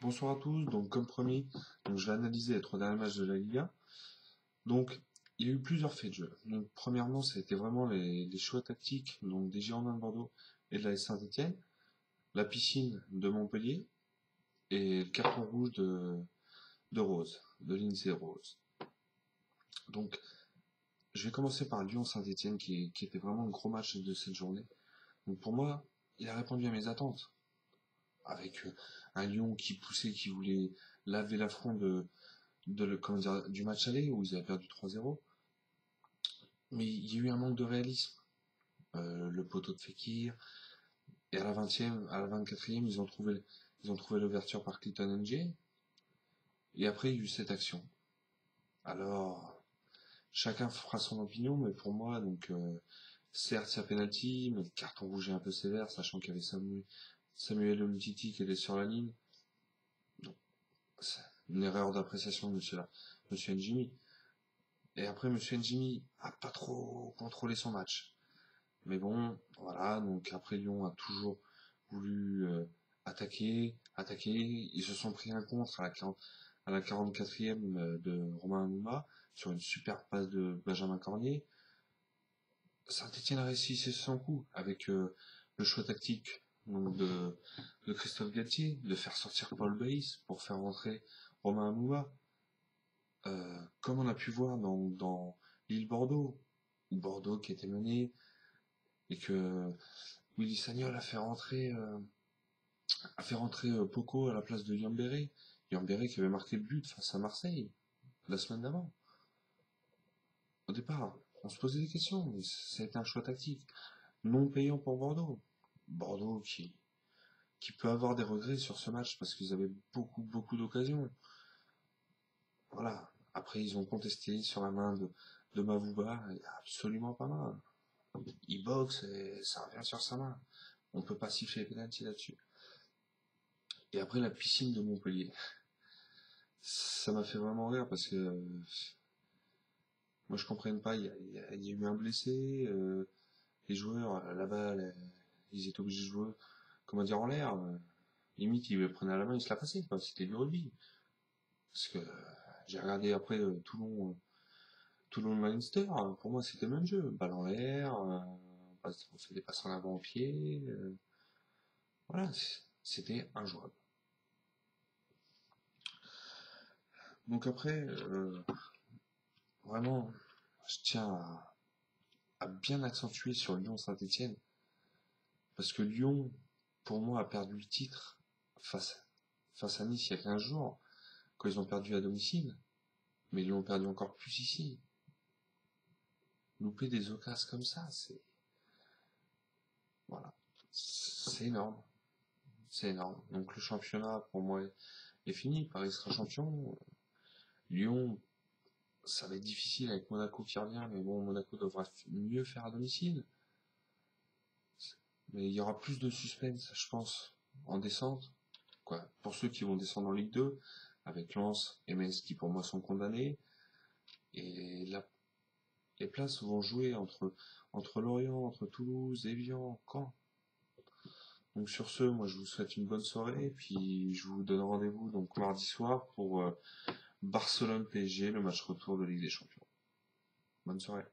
Bonsoir à tous, donc comme promis, je vais analyser les 3 derniers matchs de la Liga. Donc il y a eu plusieurs faits de jeu. Donc premièrement, ça a été vraiment les choix tactiques donc des Girondins de Bordeaux et de la Saint-Étienne, la piscine de Montpellier et le carton rouge de Rose, de Lindsay Rose. Donc je vais commencer par Lyon-Saint-Étienne qui était vraiment un gros match de cette journée. Donc pour moi, il a répondu à mes attentes avec un Lyon qui poussait, qui voulait laver l'affront comment dire, du match aller où ils avaient perdu 3-0. Mais il y a eu un manque de réalisme. Le poteau de Fekir. Et à la 20e, à la 24e, ils ont trouvé l'ouverture par Clinton NG. Et après, il y a eu cette action. Alors, chacun fera son opinion, mais pour moi, certes, il y a penalty, mais le carton rouge est un peu sévère, sachant qu'il y avait Samuel Umtiti qui était sur la ligne. Donc, c'est une erreur d'appréciation de monsieur Njimi. Et après, monsieur Njimi a pas trop contrôlé son match. Mais bon, voilà, donc après Lyon a toujours voulu attaquer. Ils se sont pris un contre à la 44e de Romain Anouma sur une super passe de Benjamin Cornier. Saint-Etienne a réussi son coup avec le choix tactique de Christophe Galtier, de faire sortir Paul Bayes pour faire rentrer Romain Anouma. Comme on a pu voir dans l'île Bordeaux, où Bordeaux qui était mené et que Willy Sagnol a fait rentrer Poco à la place de Yambéré. Yambéré qui avait marqué le but face à Marseille la semaine d'avant. Au départ, on se posait des questions, mais ça a été un choix tactique. Non payant pour Bordeaux. Bordeaux qui peut avoir des regrets sur ce match parce qu'ils avaient beaucoup d'occasions. Voilà. Après, ils ont contesté sur la main de Mavouba. Il y a absolument pas main. Il boxe et ça revient sur sa main. On peut pas siffler les pénaltys là-dessus. Et après, la piscine de Montpellier. Ça m'a fait vraiment rire parce que moi je comprenne pas, il y a eu un blessé, les joueurs là-bas, ils étaient obligés de jouer, comment dire, en l'air. Limite, ils le prenaient à la main, ils se la passaient, quoi. C'était du rugby. Parce que j'ai regardé après Toulon Leinster, pour moi c'était le même jeu. Balle en l'air, on fait des passes en avant au pied. Voilà, c'était injouable. Donc après, vraiment, je tiens à bien accentuer sur Lyon-Saint-Étienne. Parce que Lyon, pour moi, a perdu le titre face à Nice il y a 15 jours, quand ils ont perdu à domicile. Mais ils l'ont perdu encore plus ici. Louper des occasions comme ça, voilà. C'est énorme. C'est énorme. Donc le championnat, pour moi, est fini. Paris sera champion. Lyon, ça va être difficile avec Monaco qui revient, mais bon, Monaco devra mieux faire à domicile. Mais il y aura plus de suspense, je pense, en descente. Quoi. Pour ceux qui vont descendre en Ligue 2, avec Lens et Metz qui pour moi sont condamnés. Et les places vont jouer entre Lorient, entre Toulouse, Evian, Caen. Donc sur ce, moi je vous souhaite une bonne soirée, et puis je vous donne rendez-vous donc mardi soir pour Barcelone PSG, le match retour de Ligue des Champions. Bonne soirée.